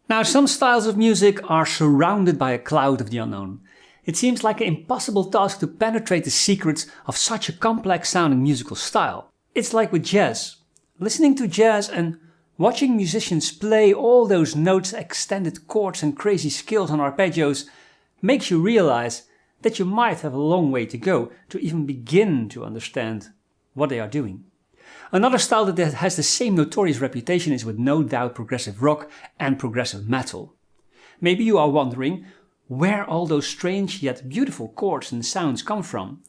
Now, some styles of music are surrounded by a cloud of the unknown. It seems like an impossible task to penetrate the secrets of such a complex sounding musical style. It's like with jazz. Listening to jazz and watching musicians play all those notes, extended chords and crazy skills on arpeggios makes you realize that you might have a long way to go to even begin to understand what they are doing. Another style that has the same notorious reputation is with no doubt progressive rock and progressive metal. Maybe you are wondering where all those strange yet beautiful chords and sounds come from.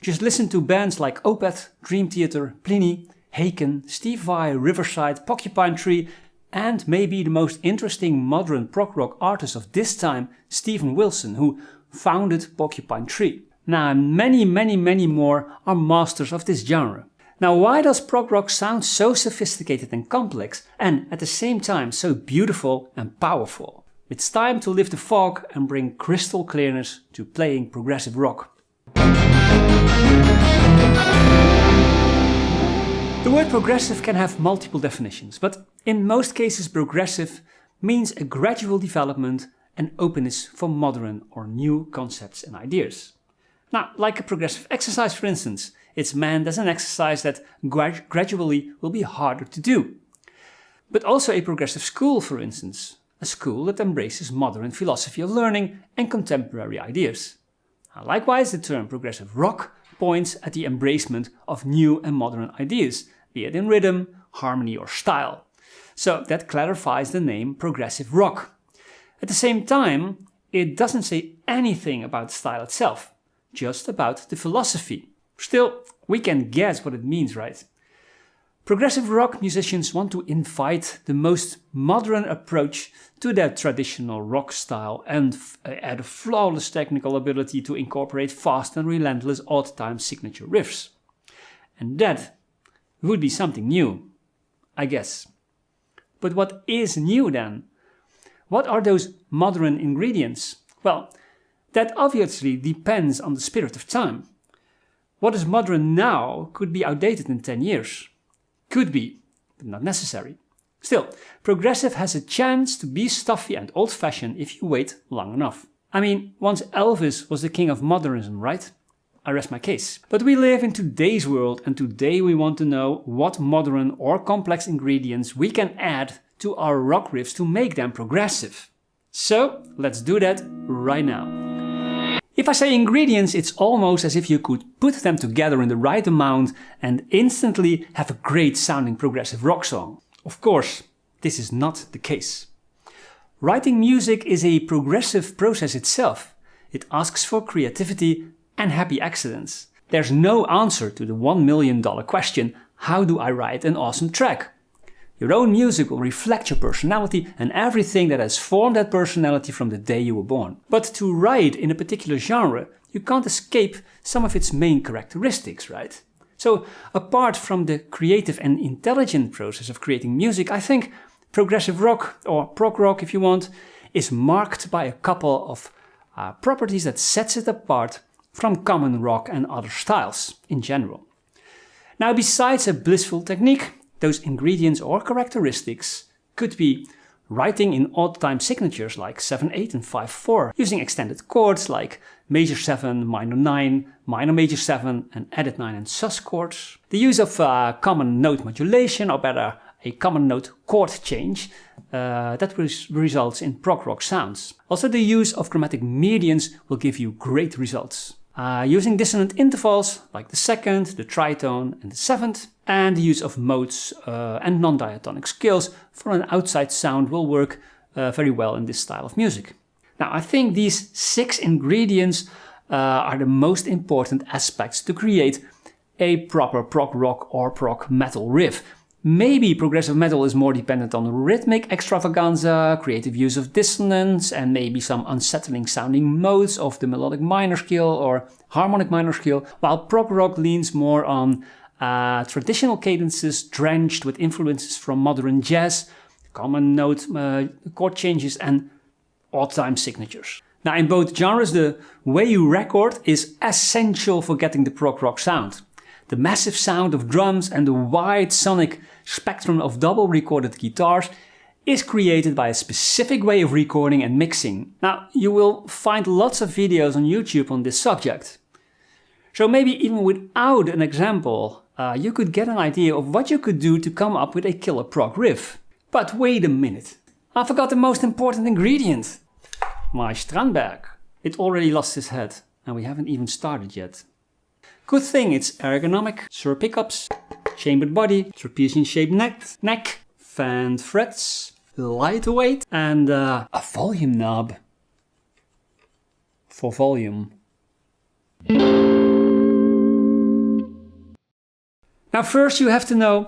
Just listen to bands like Opeth, Dream Theater, Pliny, Haken, Steve Vai, Riverside, Porcupine Tree, and maybe the most interesting modern prog rock artist of this time, Steven Wilson, who founded Porcupine Tree. Now, many more are masters of this genre. Now, why does prog rock sound so sophisticated and complex and at the same time so beautiful and powerful? It's time to lift the fog and bring crystal clearness to playing progressive rock. The word progressive can have multiple definitions, but in most cases progressive means a gradual development and openness for modern or new concepts and ideas. Now, like a progressive exercise, for instance, it's meant as an exercise that gradually will be harder to do. But also a progressive school, for instance, a school that embraces modern philosophy of learning and contemporary ideas. Likewise, the term progressive rock points at the embracement of new and modern ideas, be it in rhythm, harmony or style. So that clarifies the name progressive rock. At the same time, it doesn't say anything about the style itself, just about the philosophy. Still, we can guess what it means, right? Progressive rock musicians want to invite the most modern approach to their traditional rock style and add a flawless technical ability to incorporate fast and relentless odd-time signature riffs. And that would be something new, I guess. But what is new then? What are those modern ingredients? Well, that obviously depends on the spirit of time. What is modern now could be outdated in 10 years. Could be, but not necessary. Still, progressive has a chance to be stuffy and old-fashioned if you wait long enough. I mean, once Elvis was the king of modernism, right? I rest my case. But we live in today's world, and today we want to know what modern or complex ingredients we can add to our rock riffs to make them progressive. So, let's do that right now. If I say ingredients, it's almost as if you could put them together in the right amount and instantly have a great sounding progressive rock song. Of course, this is not the case. Writing music is a progressive process itself. It asks for creativity and happy accidents. There's no answer to the $1 million question, how do I write an awesome track? Your own music will reflect your personality and everything that has formed that personality from the day you were born. But to write in a particular genre, you can't escape some of its main characteristics, right? So, apart from the creative and intelligent process of creating music, I think progressive rock, or prog rock if you want, is marked by a couple of properties that sets it apart from common rock and other styles in general. Now, besides a blissful technique, those ingredients or characteristics could be writing in odd-time signatures like 7/8 and 5/4, using extended chords like major 7, minor 9, minor major 7 and added 9 and sus chords, the use of common note modulation, or better, a common note chord change that results in prog rock sounds. Also, the use of chromatic mediants will give you great results. Using dissonant intervals like the second, the tritone and the seventh, and the use of modes and non-diatonic scales for an outside sound will work very well in this style of music. Now, I think these 6 ingredients are the most important aspects to create a proper prog rock or prog metal riff. Maybe progressive metal is more dependent on rhythmic extravaganza, creative use of dissonance, and maybe some unsettling sounding modes of the melodic minor scale or harmonic minor scale, while prog rock leans more on traditional cadences drenched with influences from modern jazz, common note chord changes, and odd-time signatures. Now, in both genres, the way you record is essential for getting the prog rock sound. The massive sound of drums and the wide sonic spectrum of double recorded guitars is created by a specific way of recording and mixing. Now, you will find lots of videos on YouTube on this subject. So maybe even without an example, you could get an idea of what you could do to come up with a killer prog riff. But wait a minute, I forgot the most important ingredient. My Strandberg. It already lost his head, and we haven't even started yet. Good thing it's ergonomic, sur pickups, chambered body, trapezium-shaped neck, fanned frets, lightweight, and a volume knob for volume. Now first you have to know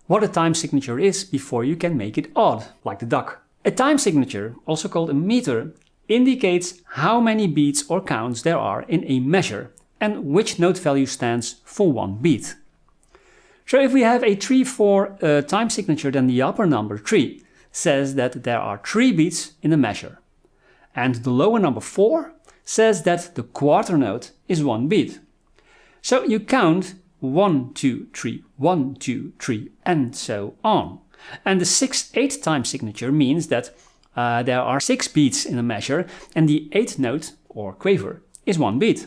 what a time signature is before you can make it odd, like the duck. A time signature, also called a meter, indicates how many beats or counts there are in a measure and which note value stands for one beat. So if we have a 3/4 time signature, then the upper number 3 says that there are 3 beats in a measure. And the lower number 4 says that the quarter note is 1 beat. So you count 1, 2, 3, 1, 2, 3, and so on. And the 6/8 time signature means that there are 6 beats in a measure, and the 8th note, or quaver, is 1 beat.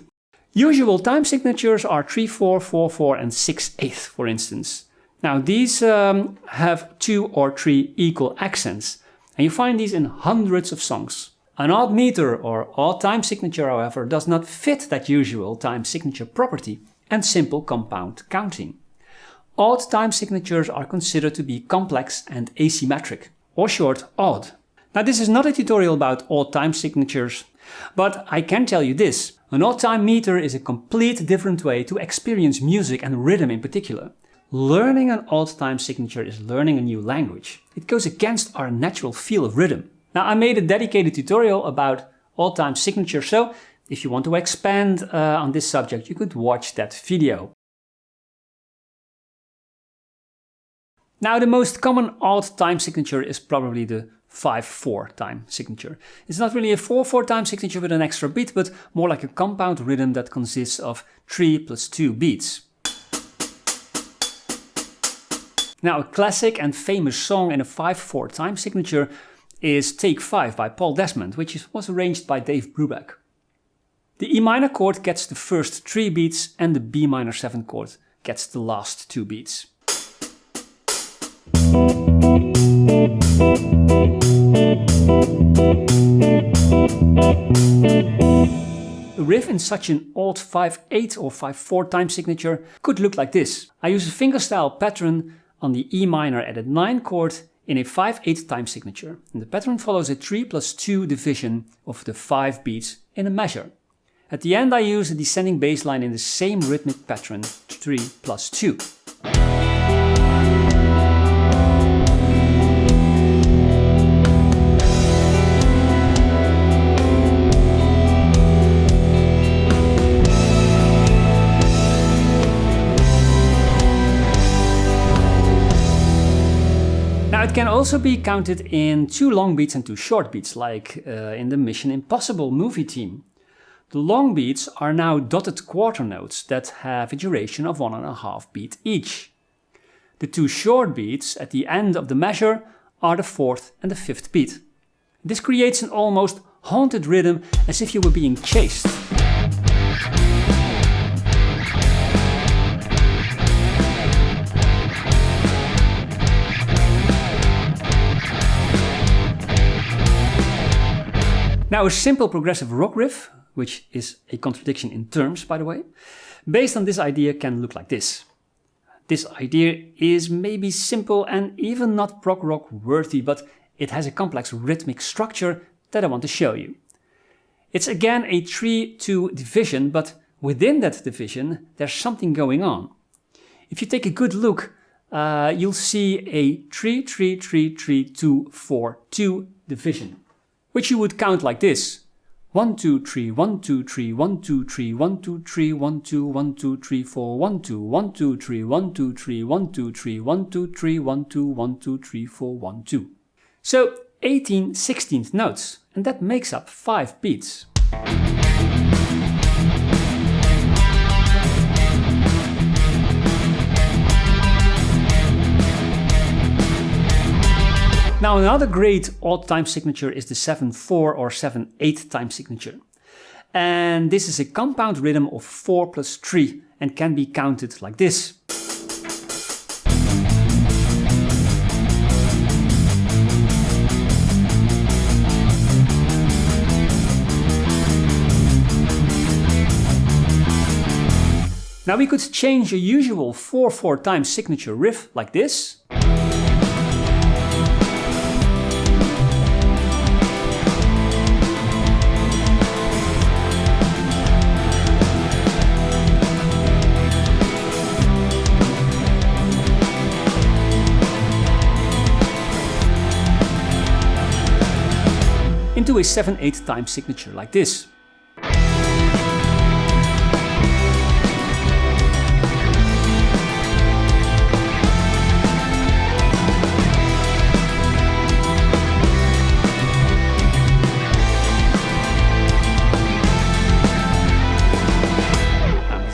Usual time signatures are 3/4, 4/4, and 6/8, for instance. Now these have 2 or 3 equal accents, and you find these in hundreds of songs. An odd meter or odd time signature, however, does not fit that usual time signature property and simple compound counting. Odd time signatures are considered to be complex and asymmetric, or short, odd. Now this is not a tutorial about odd time signatures, but I can tell you this. An odd time meter is a complete different way to experience music and rhythm in particular. Learning an odd time signature is learning a new language. It goes against our natural feel of rhythm. Now I made a dedicated tutorial about odd time signature, so if you want to expand on this subject, you could watch that video. Now the most common odd time signature is probably the 5/4 time signature. It's not really a 4/4 time signature with an extra beat, but more like a compound rhythm that consists of 3 + 2 beats. Now a classic and famous song in a 5/4 time signature is Take 5 by Paul Desmond, which was arranged by Dave Brubeck. The E minor chord gets the first 3 beats and the B minor 7 chord gets the last 2 beats. A riff in such an odd 5/8 or 5/4 time signature could look like this. I use a fingerstyle pattern on the E minor added 9 chord in a 5/8 time signature, and the pattern follows a 3 + 2 division of the 5 beats in a measure. At the end I use a descending bass line in the same rhythmic pattern, 3 + 2. Now it can also be counted in 2 long beats and 2 short beats, like in the Mission Impossible movie theme. The long beats are now dotted quarter notes that have a duration of 1.5 beats each. The 2 short beats at the end of the measure are the 4th and the 5th beat. This creates an almost haunted rhythm, as if you were being chased. Now a simple progressive rock riff, which is a contradiction in terms, by the way, based on this idea can look like this. This idea is maybe simple and even not prog rock worthy, but it has a complex rhythmic structure that I want to show you. It's again a 3/2 division, but within that division there's something going on. If you take a good look, you'll see a 3-3-3-3-2-4-2 division, which you would count like this. 1, 2, 3, 1, 2, 3, 1, 2, 3, 1, 2, 3, 1, 2, 1, 2, 3, 4, 1, 2, 1, 2, 3, 1, 2, 3, 1, 2, 3, 1, 2, 3, 1, 2, 1, 2, 3, 4, 1, 2. So 18 16th notes, and that makes up 5 beats. Now another great odd time signature is the 7/4 or 7/8 time signature. And this is a compound rhythm of 4 plus 3 and can be counted like this. Now we could change a usual 4/4 time signature riff like this. Into a 7/8 time signature like this.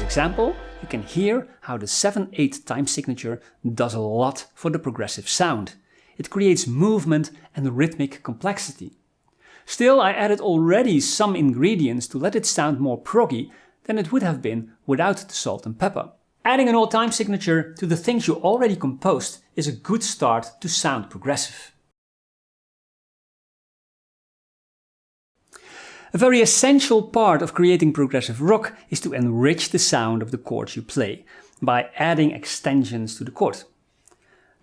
Example, you can hear how the 7/8 time signature does a lot for the progressive sound. It creates movement and rhythmic complexity. Still, I added already some ingredients to let it sound more proggy than it would have been without the salt and pepper. Adding an odd time signature to the things you already composed is a good start to sound progressive. A very essential part of creating progressive rock is to enrich the sound of the chords you play by adding extensions to the chord.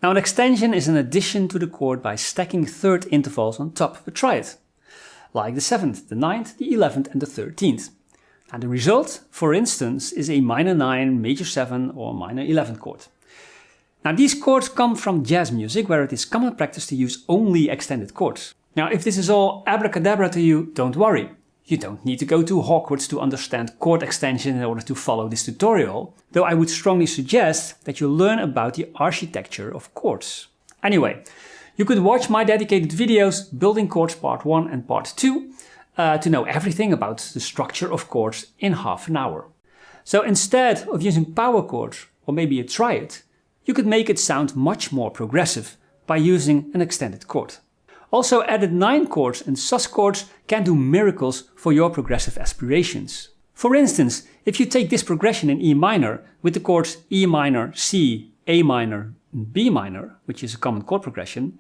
Now an extension is an addition to the chord by stacking third intervals on top of a triad, like the 7th, the 9th, the 11th and the 13th. And the result, for instance, is a minor 9, major 7 or minor 11 chord. Now these chords come from jazz music where it is common practice to use only extended chords. Now if this is all abracadabra to you, don't worry. You don't need to go to Hogwarts to understand chord extension in order to follow this tutorial, though I would strongly suggest that you learn about the architecture of chords. Anyway, you could watch my dedicated videos, Building Chords Part 1 and Part 2, to know everything about the structure of chords in half an hour. So instead of using power chords or maybe a triad, you could make it sound much more progressive by using an extended chord. Also, added 9 chords and sus chords can do miracles for your progressive aspirations. For instance, if you take this progression in E minor with the chords E minor, C, A minor and B minor, which is a common chord progression,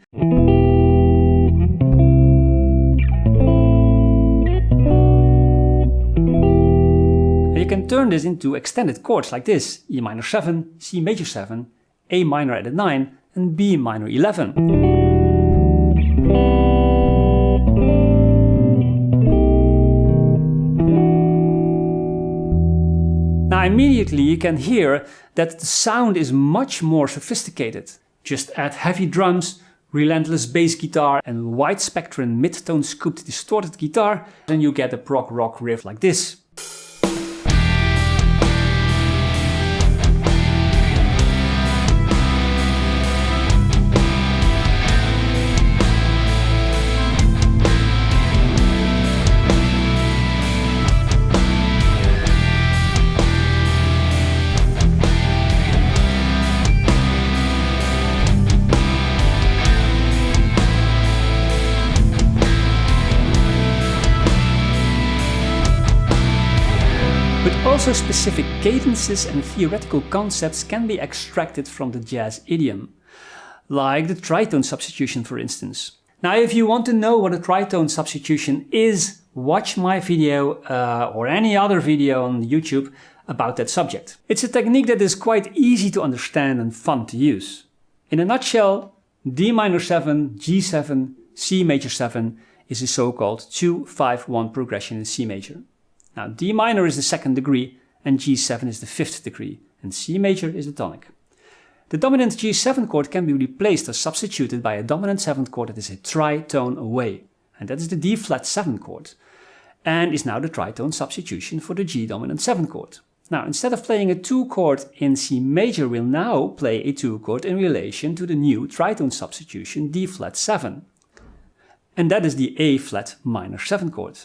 you can turn this into extended chords like this: E minor 7, C major 7, A minor added 9 and B minor 11. Now immediately you can hear that the sound is much more sophisticated. Just add heavy drums, relentless bass guitar and wide spectrum mid-tone scooped distorted guitar, and you get a prog rock riff like this. Also, specific cadences and theoretical concepts can be extracted from the jazz idiom, like the tritone substitution, for instance. Now, if you want to know what a tritone substitution is, watch my video or any other video on YouTube about that subject. It's a technique that is quite easy to understand and fun to use. In a nutshell, D minor 7, G7, C major 7 is a so-called 2-5-1 progression in C major. Now D minor is the 2nd degree and G7 is the 5th degree and C major is the tonic. The dominant G7 chord can be replaced or substituted by a dominant 7th chord that is a tritone away, and that is the D flat 7 chord, and is now the tritone substitution for the G dominant 7 chord. Now instead of playing a 2 chord in C major, we'll now play a 2 chord in relation to the new tritone substitution D flat 7, and that is the A flat minor 7 chord.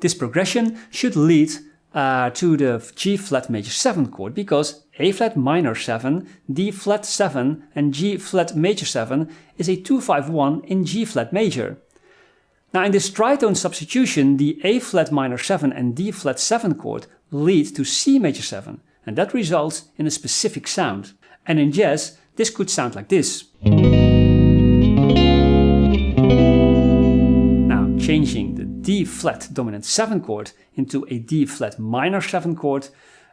This progression should lead to the G flat major 7 chord, because A flat minor 7, D flat 7 and G flat major 7 is a 2-5-1 in G flat major. Now in this tritone substitution, the A flat minor 7 and D flat 7 chord lead to C major 7, and that results in a specific sound. And in jazz, this could sound like this. Now changing the D flat dominant 7 chord into a D flat minor 7 chord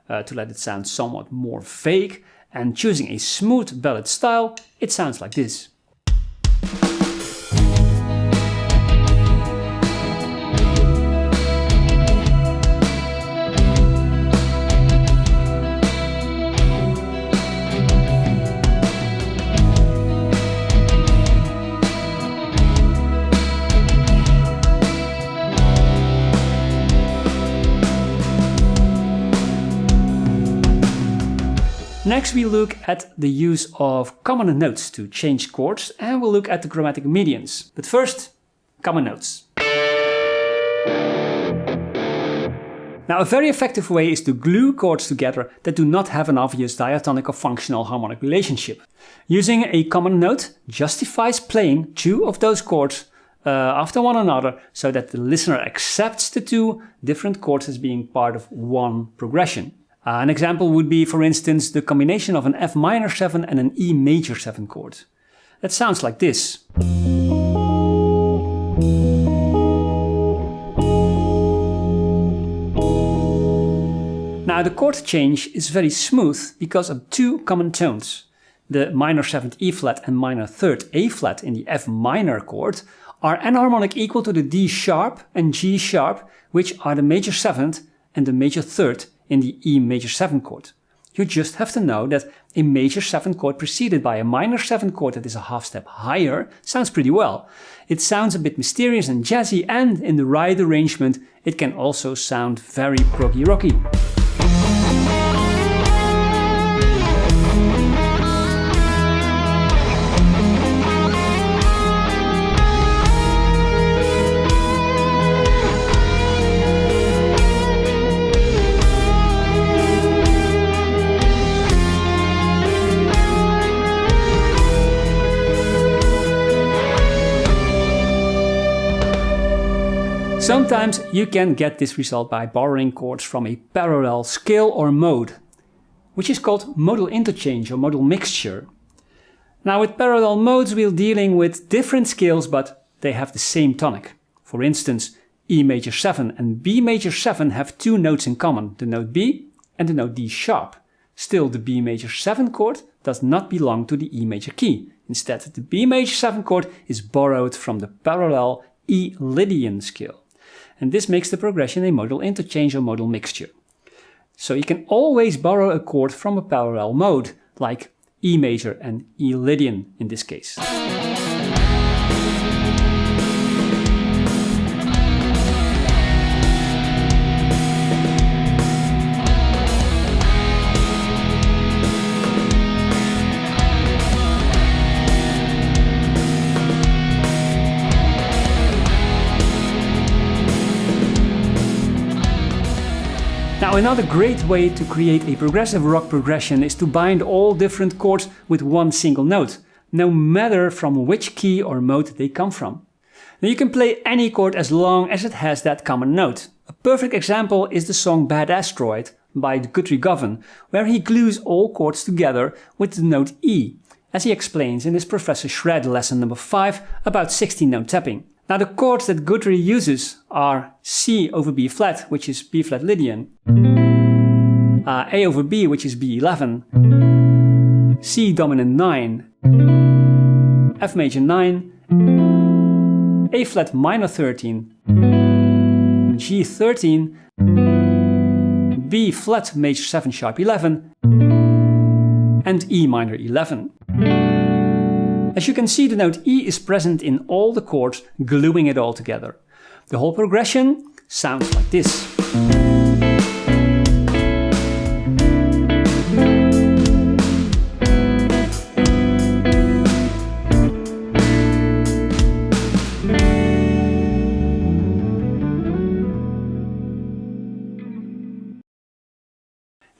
to let it sound somewhat more vague, and choosing a smooth ballad style, it sounds like this. Next we look at the use of common notes to change chords, and we'll look at the chromatic mediants. But first, common notes. Now a very effective way is to glue chords together that do not have an obvious diatonic or functional harmonic relationship. Using a common note justifies playing two of those chords after one another so that the listener accepts the two different chords as being part of one progression. An example would be, for instance, the combination of an F minor 7 and an E major 7 chord. That sounds like this. Now the chord change is very smooth because of two common tones. The minor 7th E flat and minor 3rd A flat in the F minor chord are enharmonic equal to the D sharp and G sharp, which are the major 7th and the major 3rd in the E major 7 chord. You just have to know that a major 7 chord preceded by a minor 7 chord that is a half step higher sounds pretty well. It sounds a bit mysterious and jazzy, and in the right arrangement it can also sound very proggy rocky. Sometimes you can get this result by borrowing chords from a parallel scale or mode, which is called modal interchange or modal mixture. Now with parallel modes we're dealing with different scales, but they have the same tonic. For instance, E major 7 and B major 7 have two notes in common, the note B and the note D sharp. Still, the B major 7 chord does not belong to the E major key. Instead, the B major 7 chord is borrowed from the parallel E Lydian scale. And this makes the progression a modal interchange or modal mixture. So you can always borrow a chord from a parallel mode, like E major and E Lydian in this case. Now another great way to create a progressive rock progression is to bind all different chords with one single note, no matter from which key or mode they come from. Now you can play any chord as long as it has that common note. A perfect example is the song Bad Asteroid by Guthrie Govan, where he glues all chords together with the note E, as he explains in his Professor Shred lesson number 5 about 16-note tapping. Now the chords that Guthrie uses are C over B flat, which is B flat Lydian, A over B, which is B11, C dominant 9, F major 9, A flat minor 13, G 13, B flat major 7 sharp 11, and E minor 11. As you can see, the note E is present in all the chords, gluing it all together. The whole progression sounds like this.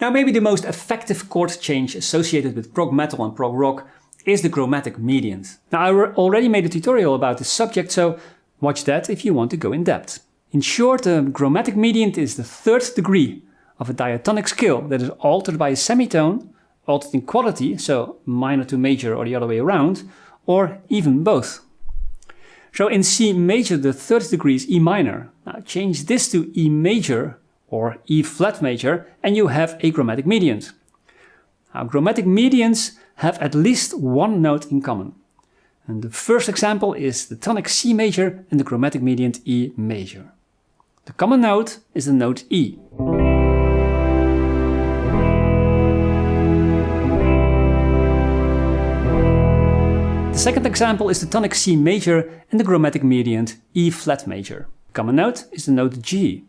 Now maybe the most effective chord change associated with prog metal and prog rock is the chromatic mediant. Now I already made a tutorial about this subject, so watch that if you want to go in depth. In short, a chromatic mediant is the third degree of a diatonic scale that is altered by a semitone, altered in quality, so minor to major or the other way around, or even both. So in C major the third degree is E minor. Now change this to E major or E flat major and you have a chromatic mediant. Now chromatic mediants have at least one note in common. And the first example is the tonic C major and the chromatic mediant E major. The common note is the note E. The second example is the tonic C major and the chromatic mediant E flat major. The common note is the note G.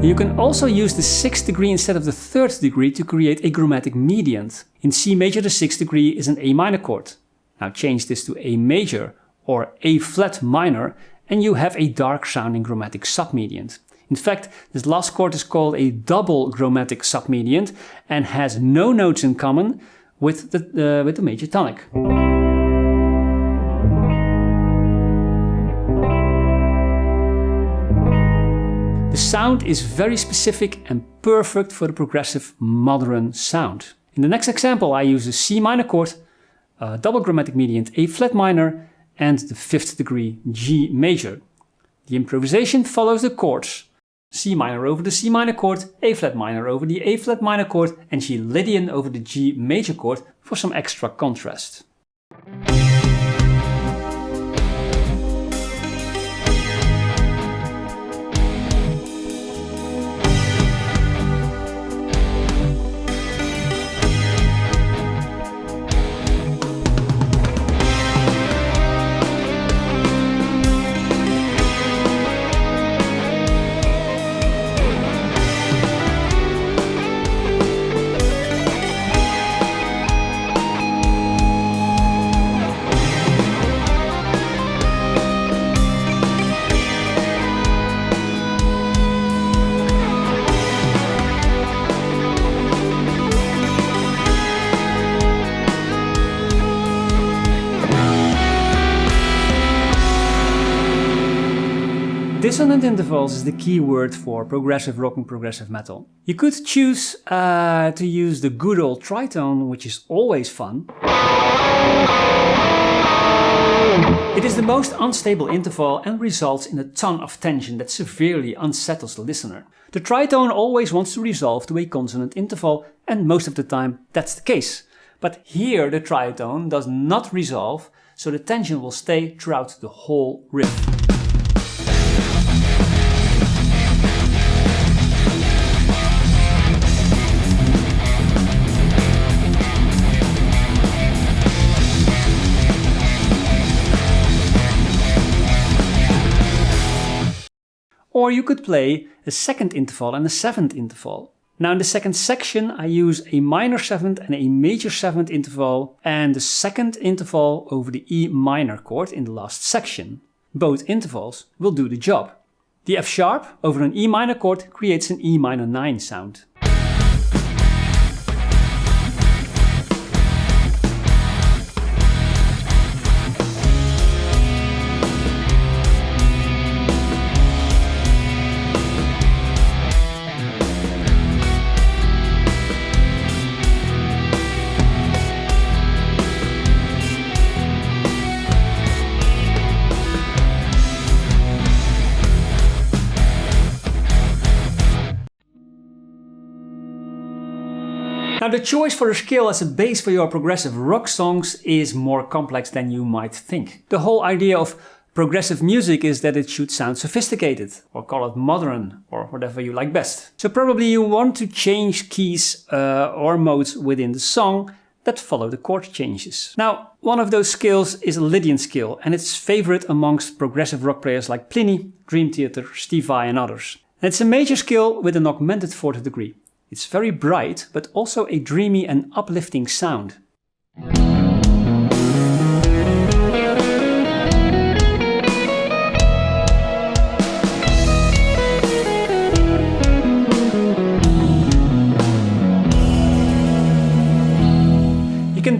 You can also use the sixth degree instead of the third degree to create a chromatic mediant. In C major the sixth degree is an A minor chord. Now change this to A major or A flat minor and you have a dark sounding chromatic submediant. In fact, this last chord is called a double chromatic submediant and has no notes in common with the major tonic. The sound is very specific and perfect for the progressive modern sound. In the next example I use a C minor chord, a double chromatic mediant A flat minor and the fifth degree G major. The improvisation follows the chords. C minor over the C minor chord, A flat minor over the A flat minor chord and G Lydian over the G major chord for some extra contrast. Dissonant intervals is the key word for progressive rock and progressive metal. You could choose to use the good old tritone, which is always fun. It is the most unstable interval and results in a ton of tension that severely unsettles the listener. The tritone always wants to resolve to a consonant interval and most of the time that's the case. But here the tritone does not resolve, so the tension will stay throughout the whole riff. Or you could play a second interval and a seventh interval. Now in the second section I use a minor seventh and a major seventh interval and the second interval over the E minor chord in the last section. Both intervals will do the job. The F sharp over an E minor chord creates an E minor 9 sound. Now the choice for a scale as a base for your progressive rock songs is more complex than you might think. The whole idea of progressive music is that it should sound sophisticated, or call it modern, or whatever you like best. So probably you want to change keys or modes within the song that follow the chord changes. Now, one of those scales is a Lydian scale, and it's favorite amongst progressive rock players like Pliny, Dream Theater, Steve Vai and others. And it's a major scale with an augmented fourth degree. It's very bright, but also a dreamy and uplifting sound.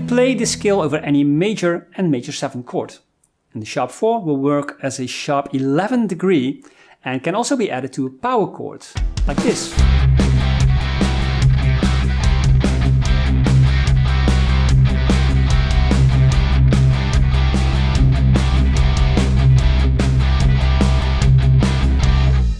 can play this scale over any major and major 7 chord. And the sharp 4 will work as a sharp 11 degree and can also be added to a power chord, like this.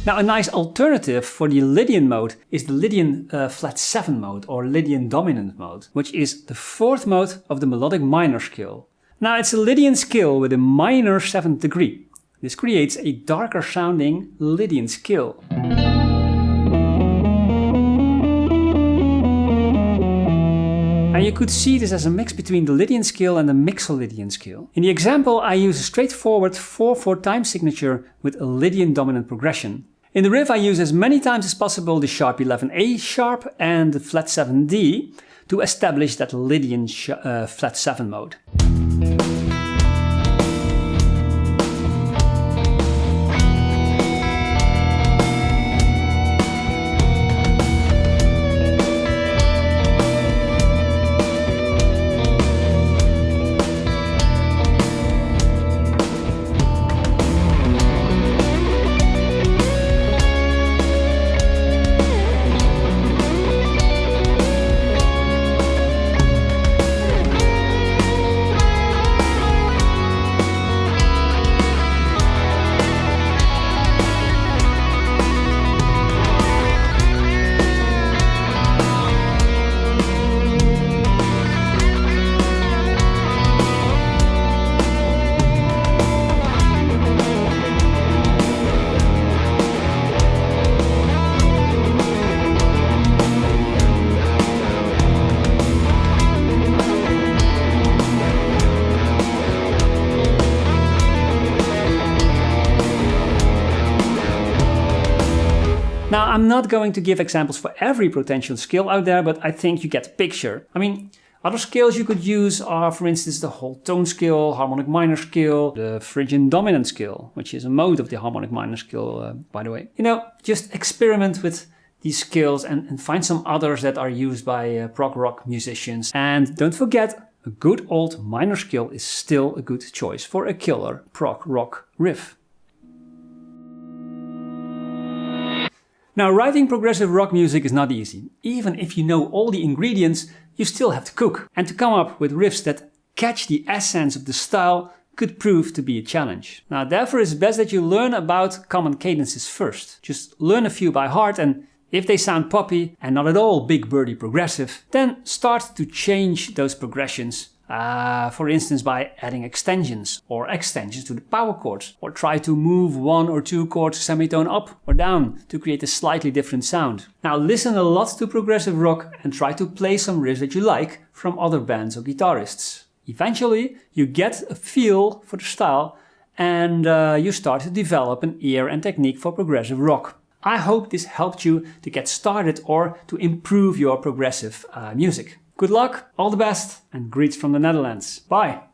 Now, a nice alternative for the Lydian mode is the Lydian flat 7 mode, or Lydian dominant mode, which is the 4th mode of the melodic minor scale. Now, it's a Lydian scale with a minor 7th degree. This creates a darker sounding Lydian scale. And you could see this as a mix between the Lydian scale and the Mixolydian scale. In the example, I use a straightforward 4/4 time signature with a Lydian dominant progression. In the riff, I use as many times as possible the sharp 11A sharp and the flat 7D to establish that Lydian flat 7 mode. Now, I'm not going to give examples for every potential scale out there, but I think you get the picture. I mean, other scales you could use are, for instance, the whole tone scale, harmonic minor scale, the Phrygian dominant scale, which is a mode of the harmonic minor scale, by the way. You know, just experiment with these scales and find some others that are used by prog rock musicians. And don't forget, a good old minor scale is still a good choice for a killer prog rock riff. Now, writing progressive rock music is not easy. Even if you know all the ingredients, you still have to cook. And to come up with riffs that catch the essence of the style could prove to be a challenge. Now, therefore it's best that you learn about common cadences first. Just learn a few by heart, and if they sound poppy and not at all big birdy progressive, then start to change those progressions. For instance, by adding extensions to the power chords, or try to move 1 or 2 chords semitone up or down to create a slightly different sound. Now listen a lot to progressive rock and try to play some riffs that you like from other bands or guitarists. Eventually you get a feel for the style and you start to develop an ear and technique for progressive rock. I hope this helped you to get started or to improve your progressive music. Good luck, all the best, and greets from the Netherlands. Bye!